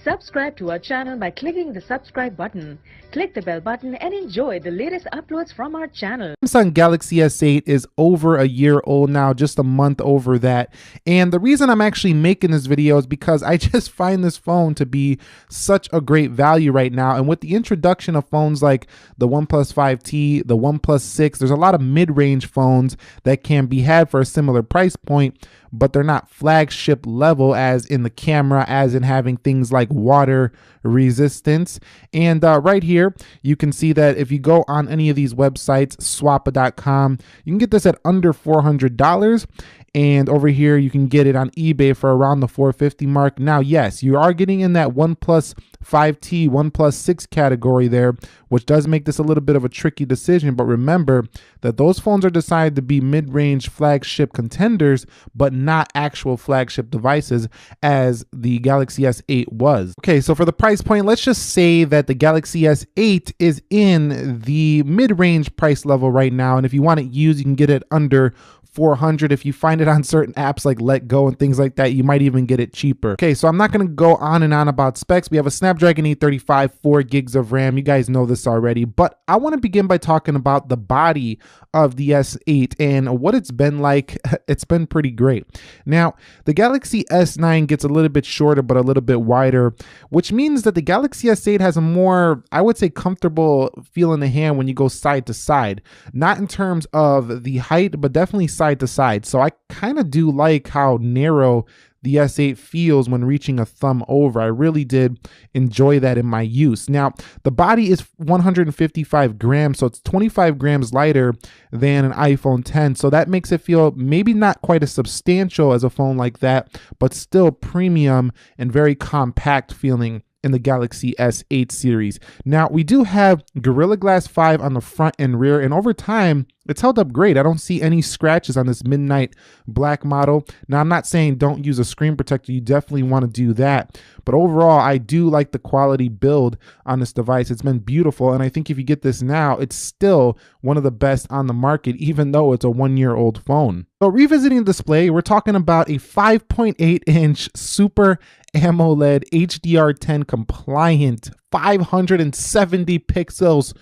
Subscribe to our channel by clicking the subscribe button. Click the bell button and enjoy the latest uploads from our channel. Samsung Galaxy S8 is over a year old now, just a month over that. And the reason I'm actually making this video is because I just find this phone to be such a great value right now. And with the introduction of phones like the OnePlus 5T, the OnePlus 6, there's a lot of mid-range phones that can be had for a similar price point, but they're not flagship level as in the camera, as in having things like water resistance. And right here, you can see that if you go on any of these websites, swappa.com, you can get this at under $400. And over here, you can get it on eBay for around the $450 mark. Now, yes, you are getting in that OnePlus 5T, OnePlus 6 category there, which does make this a little bit of a tricky decision. But remember that those phones are decided to be mid-range flagship contenders, but not actual flagship devices as the Galaxy S8 was. Okay, so for the price point, let's just say that the Galaxy S8 is in the mid-range price level right now. And if you want it used, you can get it under $400. If you find it on certain apps like Letgo and things like that, you might even get it cheaper. Okay, so I'm not going to go on and on about specs. We have a Snapdragon 835, 4 gigs of RAM. You guys know this already, but I want to begin by talking about the body of the S8 and what it's been like. It's been pretty great. Now, the Galaxy S9 gets a little bit shorter, but a little bit wider, which means that the Galaxy S8 has a more, I would say, comfortable feel in the hand when you go side to side. Not in terms of the height, but definitely side to side. So I kind of do like how narrow the S8 feels when reaching a thumb over. I really did enjoy that in my use. Now, the body is 155 grams, so it's 25 grams lighter than an iPhone 10. So that makes it feel maybe not quite as substantial as a phone like that, but still premium and very compact feeling in the Galaxy S8 series. Now, we do have Gorilla Glass 5 on the front and rear, and over time, it's held up great. I don't see any scratches on this midnight black model. Now, I'm not saying don't use a screen protector. You definitely want to do that. But overall, I do like the quality build on this device. It's been beautiful. And I think if you get this now, it's still one of the best on the market, even though it's a one-year-old phone. So revisiting the display, we're talking about a 5.8-inch Super AMOLED HDR10 compliant 570 pixels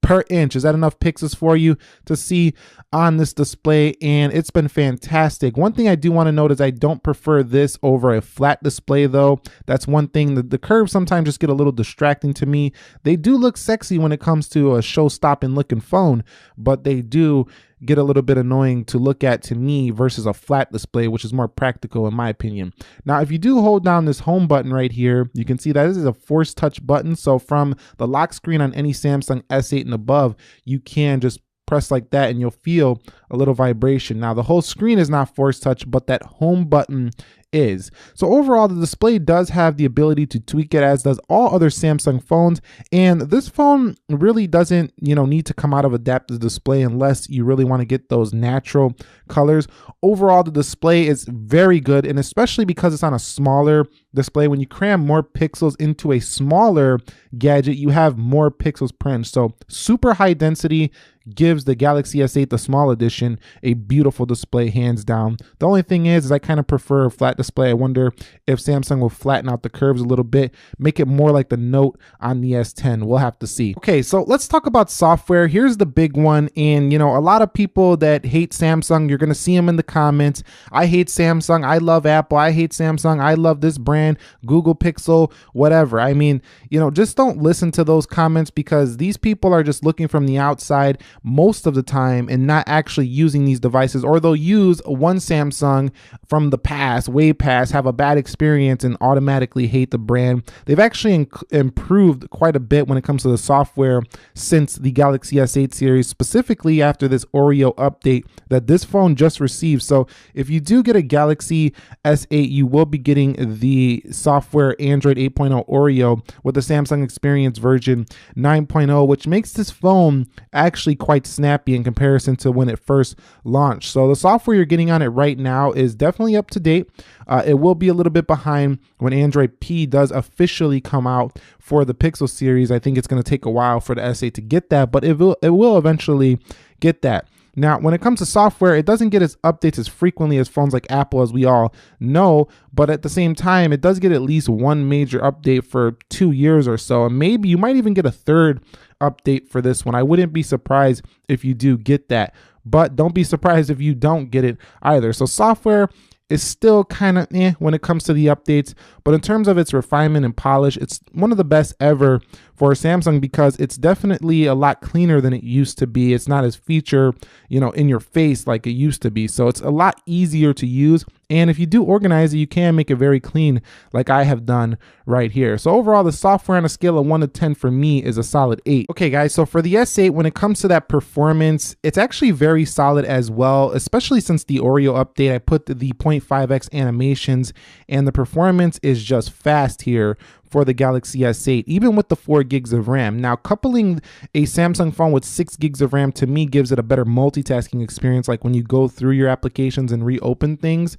per inch. Is that enough pixels for you to see on this display? And it's been fantastic. One thing I do want to note is I don't prefer this over a flat display though. That's one thing. The curves sometimes just get a little distracting to me. They do look sexy when it comes to a show-stopping looking phone, but they do get a little bit annoying to look at to me versus a flat display, which is more practical in my opinion. Now, if you do hold down this home button right here, you can see that this is a force touch button. So from the lock screen on any Samsung S8 and above, you can just press like that and you'll feel a little vibration. Now, the whole screen is not force touch, but that home button is. So overall, the display does have the ability to tweak it, as does all other Samsung phones. And this phone really doesn't, need to come out of adaptive display unless you really want to get those natural colors. Overall, the display is very good, and especially because it's on a smaller display, when you cram more pixels into a smaller gadget, you have more pixels per inch. So super high density gives the Galaxy S8, the small edition, a beautiful display, hands down. The only thing is I kind of prefer a flat display. I wonder if Samsung will flatten out the curves a little bit, make it more like the Note on the S10. We'll have to see. Okay, so let's talk about software. Here's the big one. And a lot of people that hate Samsung, you're going to see them in the comments. I hate Samsung. I love Apple. I hate Samsung. I love this brand, Google Pixel, whatever. I mean, just don't listen to those comments, because these people are just looking from the outside most of the time and not actually using these devices, or they'll use one Samsung from the past, way past, have a bad experience and automatically hate the brand. They've actually improved quite a bit when it comes to the software since the Galaxy S8 series, specifically after this Oreo update that this phone just received. So if you do get a Galaxy S8, you will be getting the software Android 8.0 Oreo with the Samsung Experience version 9.0, which makes this phone actually quite snappy in comparison to when it first launched. So the software you're getting on it right now is definitely up to date. It will be a little bit behind when Android P does officially come out for the Pixel series. I think it's going to take a while for the S8 to get that, but it will eventually get that. Now, when it comes to software, it doesn't get its updates as frequently as phones like Apple, as we all know, but at the same time, it does get at least one major update for 2 years or so, and maybe you might even get a third update for this one. I wouldn't be surprised if you do get that, but don't be surprised if you don't get it either. So software is still kind of when it comes to the updates, but in terms of its refinement and polish, it's one of the best ever for Samsung because it's definitely a lot cleaner than it used to be. It's not as feature, in your face like it used to be. So it's a lot easier to use. And if you do organize it, you can make it very clean like I have done right here. So overall, the software on a scale of 1 to 10 for me is a solid 8. Okay, guys, so for the S8, when it comes to that performance, it's actually very solid as well, especially since the Oreo update. I put the 0.5x animations and the performance is just fast here for the Galaxy S8, even with the 4 gigs of RAM. Now, coupling a Samsung phone with 6 gigs of RAM to me gives it a better multitasking experience. Like when you go through your applications and reopen things,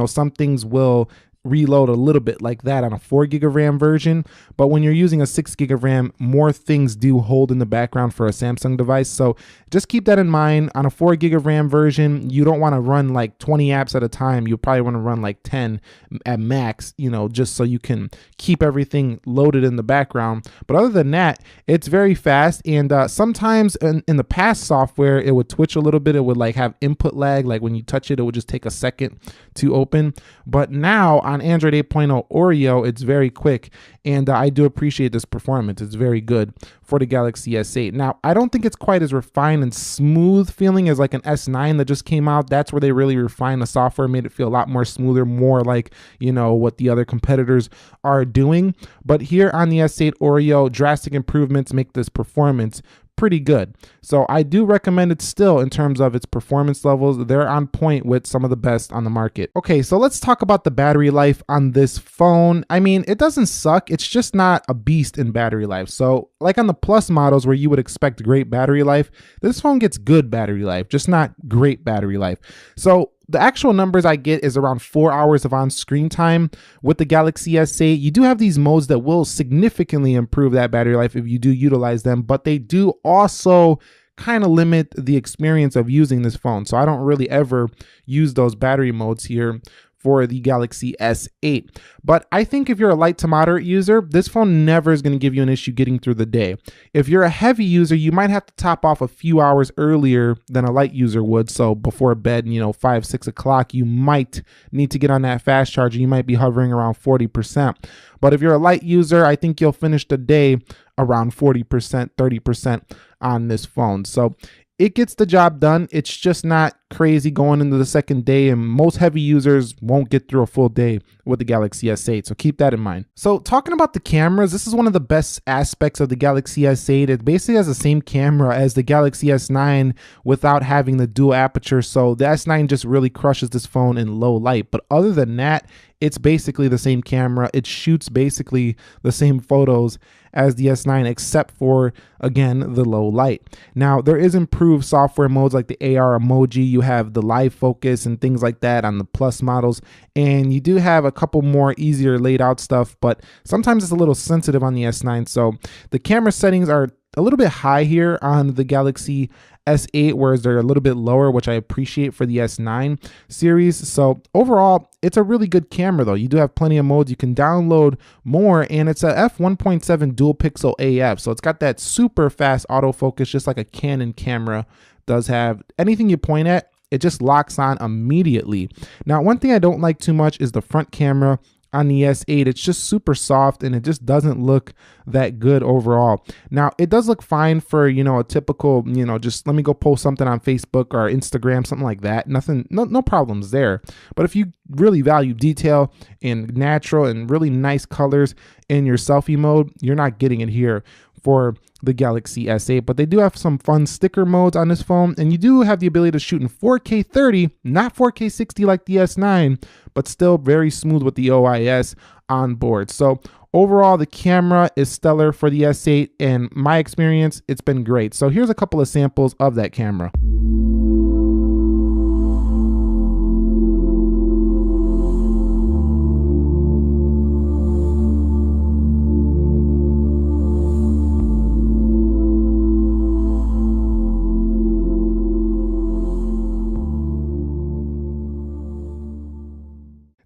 some things will reload a little bit like that on a 4 gig of RAM version, but when you're using a 6 gig of RAM, more things do hold in the background for a Samsung device. So just keep that in mind. On a 4 gig of RAM version, you don't want to run like 20 apps at a time. You probably want to run like 10 at max, just so you can keep everything loaded in the background. But other than that, it's very fast. And sometimes in the past software, it would twitch a little bit. It would like have input lag. Like when you touch it, it would just take a second to open. But now on Android 8.0 Oreo, it's very quick, and I do appreciate this performance. It's very good for the Galaxy S8. Now, I don't think it's quite as refined and smooth feeling as like an S9 that just came out. That's where they really refined the software, made it feel a lot more smoother, more like, what the other competitors are doing. But here on the S8 Oreo, drastic improvements make this performance pretty good. So I do recommend it still in terms of its performance levels. They're on point with some of the best on the market. Okay, so let's talk about the battery life on this phone. I mean, it doesn't suck. It's just not a beast in battery life. So like on the Plus models where you would expect great battery life, this phone gets good battery life, just not great battery life. So the actual numbers I get is around 4 hours of on-screen time with the Galaxy S8. You do have these modes that will significantly improve that battery life if you do utilize them, but they do also kind of limit the experience of using this phone. So I don't really ever use those battery modes here for the Galaxy S8. But I think if you're a light to moderate user, this phone never is going to give you an issue getting through the day. If you're a heavy user, you might have to top off a few hours earlier than a light user would. So before bed, 5, 6 o'clock, you might need to get on that fast charger. You might be hovering around 40%. But if you're a light user, I think you'll finish the day around 40%, 30% on this phone. So it gets the job done. It's just not crazy going into the second day, and most heavy users won't get through a full day with the Galaxy S8, so keep that in mind. So talking about the cameras, this is one of the best aspects of the Galaxy S8. It basically has the same camera as the Galaxy S9 without having the dual aperture, so the S9 just really crushes this phone in low light. But other than that, it's basically the same camera. It shoots basically the same photos as the S9, except for, again, the low light. Now, there is improved software modes like the AR emoji. You have the live focus and things like that on the Plus models. And you do have a couple more easier laid out stuff, but sometimes it's a little sensitive on the S9. So the camera settings are a little bit high here on the Galaxy S8, whereas they're a little bit lower, which I appreciate for the S9 series. So overall, it's a really good camera though. You do have plenty of modes. You can download more, and it's a f1.7 dual pixel AF. So it's got that super fast autofocus, just like a Canon camera does have. Anything you point at, it just locks on immediately. Now, one thing I don't like too much is the front camera on the S8. It's just super soft and it just doesn't look that good overall. Now, it does look fine for, a typical, just let me go post something on Facebook or Instagram, something like that. Nothing, no problems there. But if you really value detail and natural and really nice colors in your selfie mode, you're not getting it here for the Galaxy S8, but they do have some fun sticker modes on this phone, and you do have the ability to shoot in 4K 30, not 4K 60 like the S9, but still very smooth with the OIS on board. So overall, the camera is stellar for the S8, and my experience, it's been great. So here's a couple of samples of that camera.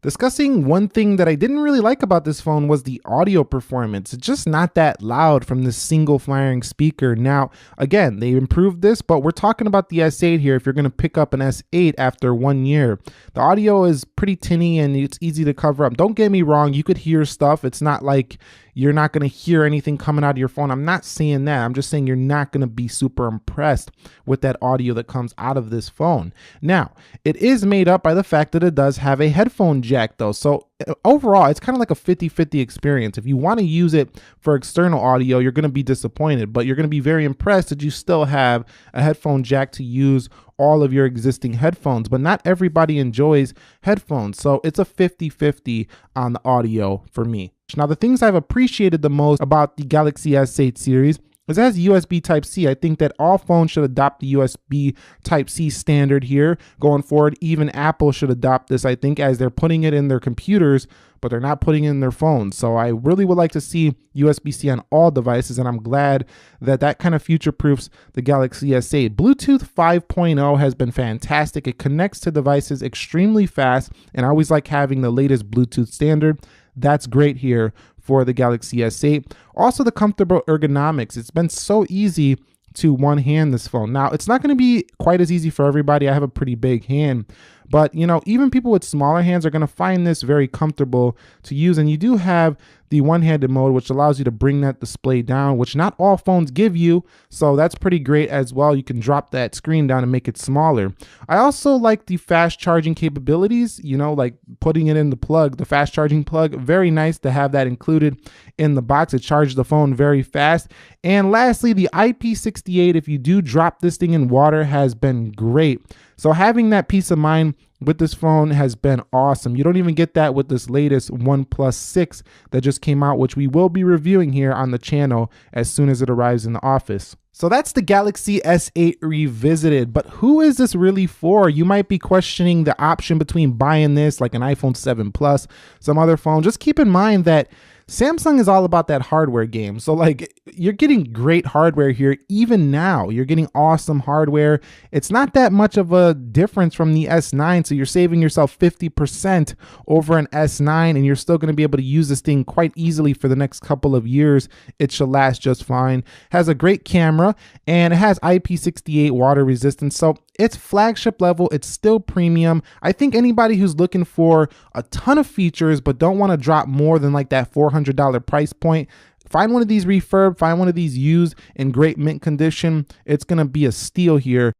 Discussing one thing that I didn't really like about this phone was the audio performance. It's just not that loud from this single firing speaker. Now, again, they improved this, but we're talking about the S8 here. If you're going to pick up an S8 after 1 year, the audio is pretty tinny and it's easy to cover up. Don't get me wrong, you could hear stuff. It's not like you're not going to hear anything coming out of your phone. I'm not saying that. I'm just saying you're not going to be super impressed with that audio that comes out of this phone. Now, it is made up by the fact that it does have a headphone jack though. So overall, it's kind of like a 50-50 experience. If you want to use it for external audio, you're going to be disappointed, but you're going to be very impressed that you still have a headphone jack to use all of your existing headphones. But not everybody enjoys headphones, so it's a 50-50 on the audio for me. Now, the things I've appreciated the most about the Galaxy S8 series is it has USB Type-C. I think that all phones should adopt the USB Type-C standard here going forward. Even Apple should adopt this, I think, as they're putting it in their computers, but they're not putting it in their phones. So I really would like to see USB-C on all devices, and I'm glad that that kind of future-proofs the Galaxy S8. Bluetooth 5.0 has been fantastic. It connects to devices extremely fast, and I always like having the latest Bluetooth standard. That's great here for the Galaxy S8. Also, the comfortable ergonomics. It's been so easy to one-hand this phone. Now, it's not going to be quite as easy for everybody. I have a pretty big hand, but you know, even people with smaller hands are going to find this very comfortable to use. And you do have the one-handed mode, which allows you to bring that display down, which not all phones give you. So that's pretty great as well. You can drop that screen down and make it smaller. I also like the fast charging capabilities, you know, like putting it in the plug, the fast charging plug. Very nice to have that included in the box. It charges the phone very fast. And lastly, the IP68, if you do drop this thing in water, has been great. So having that peace of mind with this phone has been awesome. You don't even get that with this latest OnePlus 6 that just came out, which we will be reviewing here on the channel as soon as it arrives in the office. So that's the Galaxy S8 revisited, but who is this really for? You might be questioning the option between buying this like an iPhone 7 Plus, some other phone. Just keep in mind that Samsung is all about that hardware game. So like you're getting great hardware here. Even now you're getting awesome hardware. It's not that much of a difference from the S9. So you're saving yourself 50% over an S9 and you're still going to be able to use this thing quite easily for the next couple of years. It should last just fine. Has a great camera and it has IP68 water resistance. So it's flagship level. It's still premium. I think anybody who's looking for a ton of features but don't want to drop more than like that $400 price point, find one of these refurb, find one of these used in great mint condition. It's going to be a steal here.